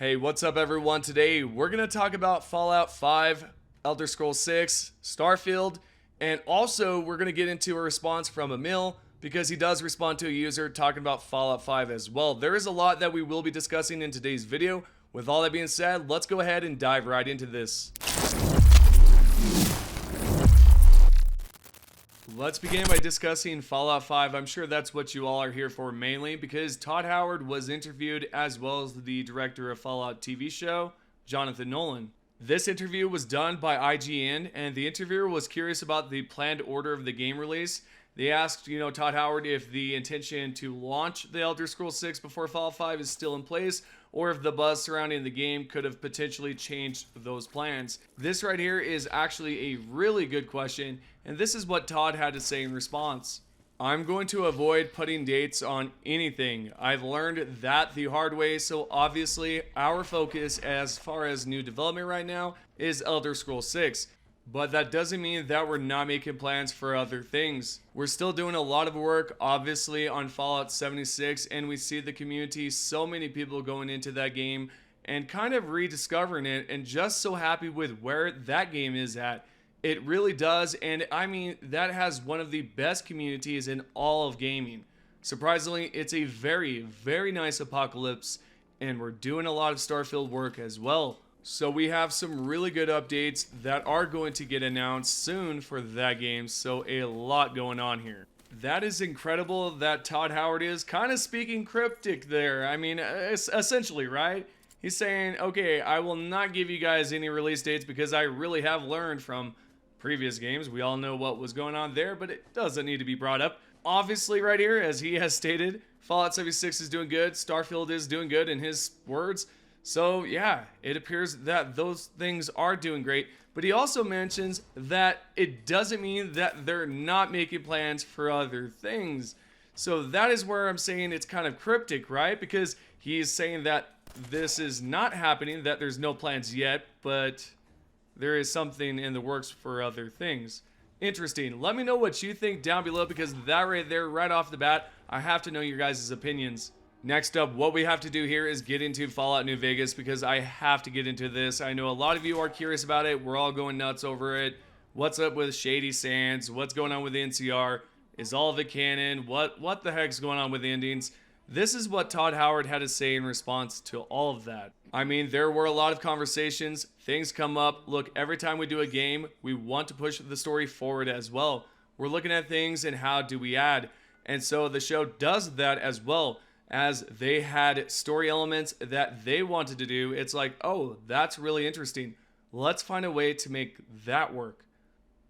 Hey, what's up everyone? Today we're going to talk about Fallout 5, Elder Scrolls 6, Starfield, and also we're going to get into a response from Emil because he does respond to a user talking about Fallout 5 as well. There is a lot that we will be discussing in today's video. With all that being said, let's go ahead and dive right into this. Let's begin by discussing Fallout 5. I'm sure that's what you all are here for mainly because Todd Howard was interviewed as well as the director of Fallout TV show, Jonathan Nolan. This interview was done by IGN and the interviewer was curious about the planned order of the game release. They asked, Todd Howard if the intention to launch the Elder Scrolls 6 before Fallout 5 is still in place, or if the buzz surrounding the game could have potentially changed those plans. This right here is actually a really good question, and this is what Todd had to say in response. I'm going to avoid putting dates on anything. I've learned that the hard way, so obviously our focus as far as new development right now is Elder Scrolls 6. But that doesn't mean that we're not making plans for other things. We're still doing a lot of work, obviously, on Fallout 76, and we see the community, so many people going into that game and kind of rediscovering it, and just so happy with where that game is at. It really does, and I mean, that has one of the best communities in all of gaming. Surprisingly, it's a very, very nice apocalypse, and we're doing a lot of Starfield work as well. So we have some really good updates that are going to get announced soon for that game, so a lot going on here. That is incredible that Todd Howard is kind of speaking cryptic there. I mean, essentially, right? He's saying, okay, I will not give you guys any release dates because I really have learned from previous games. We all know what was going on there, but it doesn't need to be brought up. Obviously, right here, as he has stated, Fallout 76 is doing good, Starfield is doing good in his words. So yeah, it appears that those things are doing great, but he also mentions that it doesn't mean that they're not making plans for other things. So that is where I'm saying it's kind of cryptic, right? Because he's saying that this is not happening, that there's no plans yet, but there is something in the works for other things. Interesting. Let me know what you think down below because that right there, right off the bat, I have to know your guys' opinions. Next up, what we have to do here is get into Fallout New Vegas because I have to get into this. I know a lot of you are curious about it. We're all going nuts over it. What's up with Shady Sands? What's going on with the NCR? Is all of it canon? What the heck's going on with the endings? This is what Todd Howard had to say in response to all of that. I mean, there were a lot of conversations. Things come up. Look, every time we do a game, we want to push the story forward as well. We're looking at things and how do we add? And so the show does that as well. As they had story elements that they wanted to do, it's like, oh, that's really interesting. Let's find a way to make that work.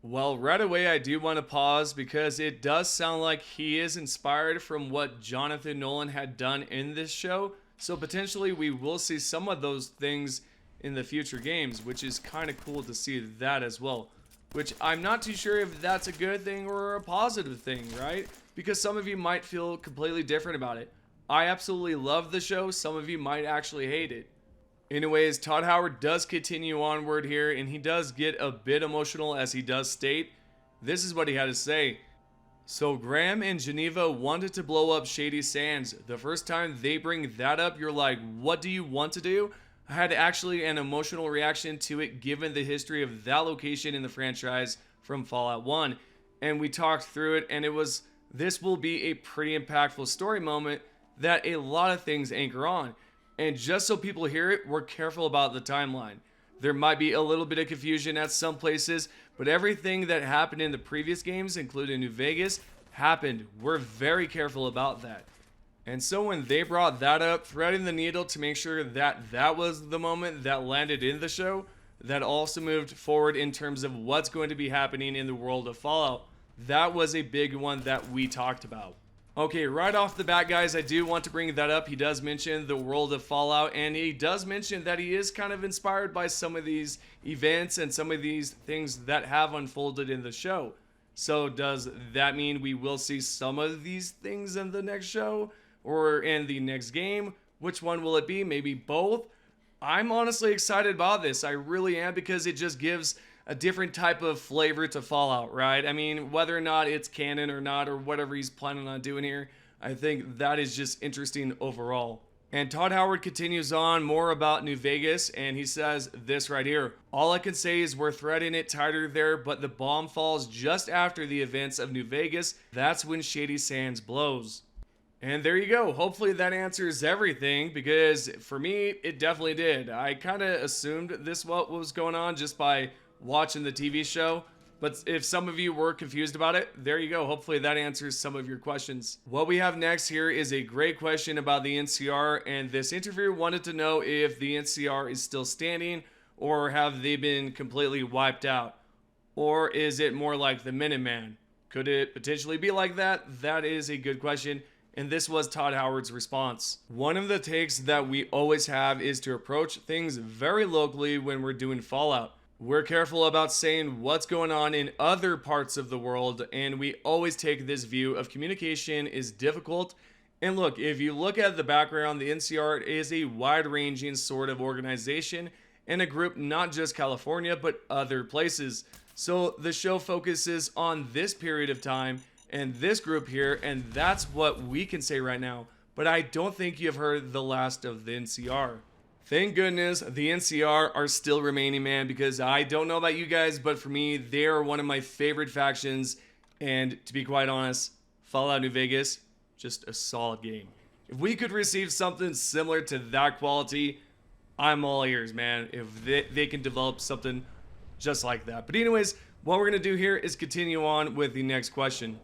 Well, right away, I do want to pause because it does sound like he is inspired from what Jonathan Nolan had done in this show. So potentially we will see some of those things in the future games, which is kind of cool to see that as well. Which I'm not too sure if that's a good thing or a positive thing, right? Because some of you might feel completely different about it. I absolutely love the show. Some of you might actually hate it. Anyways, Todd Howard does continue onward here, and he does get a bit emotional as he does state. This is what he had to say. So Graham and Geneva wanted to blow up Shady Sands. The first time they bring that up, you're like, what do you want to do? I had actually an emotional reaction to it given the history of that location in the franchise from Fallout 1. And we talked through it, and this will be a pretty impactful story moment that a lot of things anchor on. And just so people hear it, we're careful about the timeline. There might be a little bit of confusion at some places, but everything that happened in the previous games, including New Vegas, happened. We're very careful about that. And so when they brought that up, threading the needle to make sure that that was the moment that landed in the show, that also moved forward in terms of what's going to be happening in the world of Fallout. That was a big one that we talked about. Okay, right off the bat, guys, I do want to bring that up. He does mention the world of Fallout, and he does mention that he is kind of inspired by some of these events and some of these things that have unfolded in the show. So does that mean we will see some of these things in the next show or in the next game? Which one will it be? Maybe both? I'm honestly excited about this. I really am because it just gives a different type of flavor to Fallout, right? I mean, whether or not it's canon or not, or whatever he's planning on doing here, I think that is just interesting overall. And Todd Howard continues on more about New Vegas, and he says this right here. All I can say is we're threading it tighter there, but the bomb falls just after the events of New Vegas. That's when Shady Sands blows. And there you go. Hopefully that answers everything, because for me, it definitely did. I kind of assumed this what was going on just by watching the TV show. But if some of you were confused about it, there you go. Hopefully that answers some of your questions. What we have next here is a great question about the NCR, and this interviewer wanted to know if the NCR is still standing or have they been completely wiped out? Or is it more like the Minuteman? Could it potentially be like that? That is a good question. And this was Todd Howard's response. One of the takes that we always have is to approach things very locally when we're doing Fallout. We're careful about saying what's going on in other parts of the world, and we always take this view of communication is difficult. And look, if you look at the background, the NCR is a wide-ranging sort of organization and a group not just California, but other places. So the show focuses on this period of time and this group here, and that's what we can say right now. But I don't think you've heard the last of the NCR. Thank goodness the NCR are still remaining, man, because I don't know about you guys, but for me, they are one of my favorite factions. And to be quite honest, Fallout New Vegas, just a solid game. If we could receive something similar to that quality, I'm all ears, man. If they can develop something just like that. But anyways, what we're going to do here is continue on with the next question.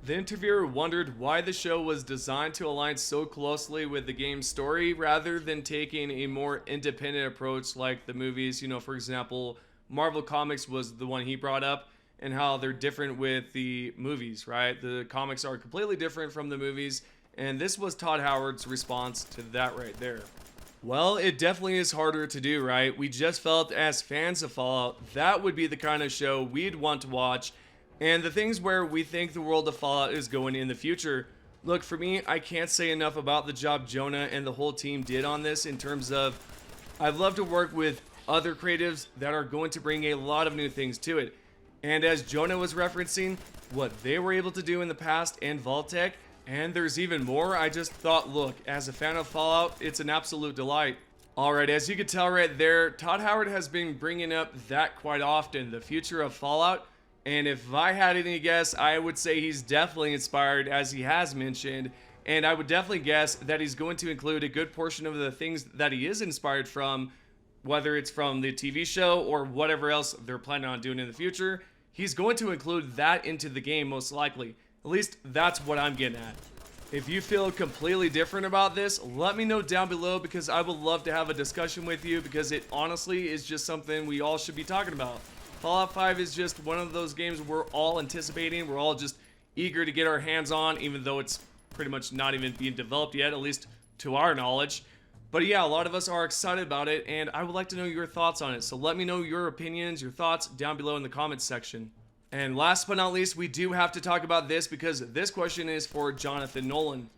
The interviewer wondered why the show was designed to align so closely with the game's story rather than taking a more independent approach like the movies. You know, for example, Marvel Comics was the one he brought up, and how they're different with the movies, right? The comics are completely different from the movies, and this was Todd Howard's response to that right there. Well, it definitely is harder to do, right? We just felt as fans of Fallout, that would be the kind of show we'd want to watch, and the things where we think the world of Fallout is going in the future. Look, for me, I can't say enough about the job Jonah and the whole team did on this in terms of I'd love to work with other creatives that are going to bring a lot of new things to it. And as Jonah was referencing, what they were able to do in the past and Vault-Tec, and there's even more, I just thought, look, as a fan of Fallout, it's an absolute delight. Alright, as you can tell right there, Todd Howard has been bringing up that quite often, the future of Fallout. And if I had any guess, I would say he's definitely inspired, as he has mentioned. And I would definitely guess that he's going to include a good portion of the things that he is inspired from, whether it's from the TV show or whatever else they're planning on doing in the future. He's going to include that into the game, most likely. At least that's what I'm getting at. If you feel completely different about this, let me know down below, because I would love to have a discussion with you, because it honestly is just something we all should be talking about. Fallout 5 is just one of those games we're all anticipating. We're all just eager to get our hands on, even though it's pretty much not even being developed yet, at least to our knowledge. But yeah, a lot of us are excited about it, and I would like to know your thoughts on it. So let me know your opinions, your thoughts down below in the comments section. And last but not least, we do have to talk about this, because this question is for Jonathan Nolan.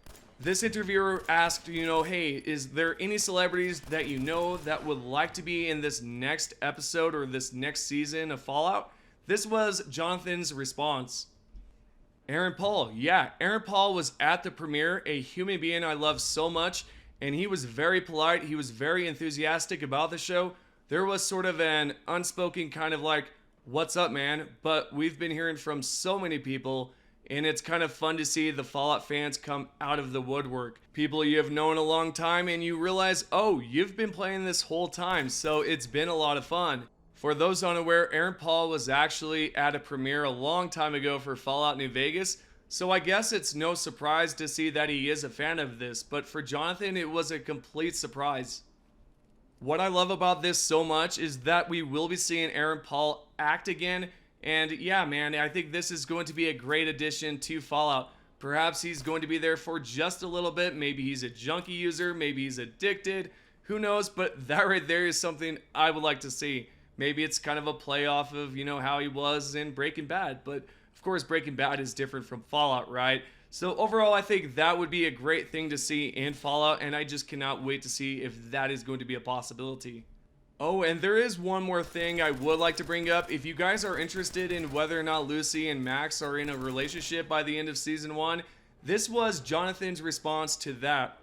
This interviewer asked, hey, is there any celebrities that you know that would like to be in this next episode or this next season of Fallout? This was Jonathan's response. Aaron Paul. Yeah, Aaron Paul was at the premiere, a human being I love so much, and he was very polite. He was very enthusiastic about the show. There was sort of an unspoken kind of like, what's up, man? But we've been hearing from so many people, and it's kind of fun to see the Fallout fans come out of the woodwork. People you have known a long time, and you realize, oh, you've been playing this whole time, so it's been a lot of fun. For those unaware, Aaron Paul was actually at a premiere a long time ago for Fallout New Vegas, so I guess it's no surprise to see that he is a fan of this, but for Jonathan, it was a complete surprise. What I love about this so much is that we will be seeing Aaron Paul act again. And yeah, man, I think this is going to be a great addition to Fallout. Perhaps he's going to be there for just a little bit. Maybe he's a junkie user. Maybe he's addicted. Who knows? But that right there is something I would like to see. Maybe it's kind of a play off of, how he was in Breaking Bad. But of course, Breaking Bad is different from Fallout, right? So overall, I think that would be a great thing to see in Fallout. And I just cannot wait to see if that is going to be a possibility. Oh, and there is one more thing I would like to bring up. If you guys are interested in whether or not Lucy and Max are in a relationship by the end of Season 1, this was Jonathan's response to that.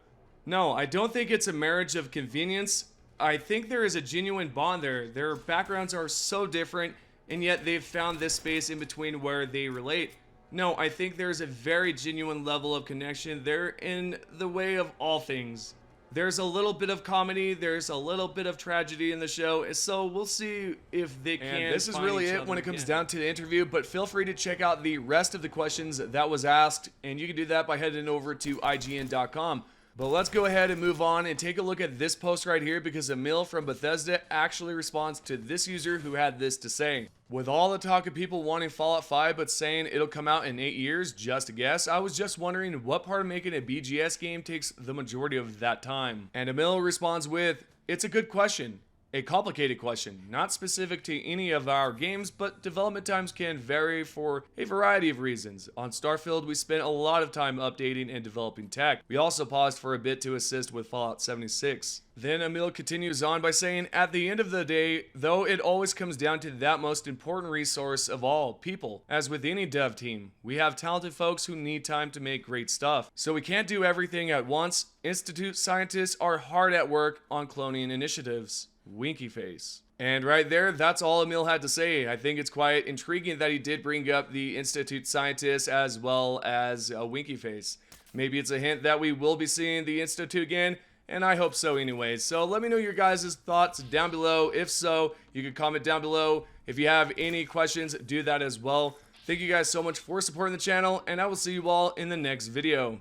No, I don't think it's a marriage of convenience. I think there is a genuine bond there. Their backgrounds are so different, and yet they've found this space in between where they relate. No, I think there's a very genuine level of connection there in the way of all things. There's a little bit of comedy, there's a little bit of tragedy in the show, so we'll see if they can. And this is really it when it comes down to the interview, but feel free to check out the rest of the questions that was asked, and you can do that by heading over to IGN.com. But let's go ahead and move on and take a look at this post right here, because Emil from Bethesda actually responds to this user who had this to say. With all the talk of people wanting Fallout 5 but saying it'll come out in 8 years, just a guess, I was just wondering what part of making a BGS game takes the majority of that time. And Emil responds with, "It's a good question. A complicated question, not specific to any of our games, but development times can vary for a variety of reasons. On Starfield, we spent a lot of time updating and developing tech. We also paused for a bit to assist with Fallout 76. Then Emil continues on by saying, "At the end of the day, though, it always comes down to that most important resource of all, people. As with any dev team, we have talented folks who need time to make great stuff. So we can't do everything at once. Institute scientists are hard at work on cloning initiatives." Winky face. And right there, that's all Emil had to say. I think it's quite intriguing that he did bring up the Institute scientists as well as a winky face. Maybe it's a hint that we will be seeing the Institute again, and I hope so anyways. So let me know your guys' thoughts down below. If so, you can comment down below. If you have any questions, do that as well. Thank you guys so much for supporting the channel, and I will see you all in the next video.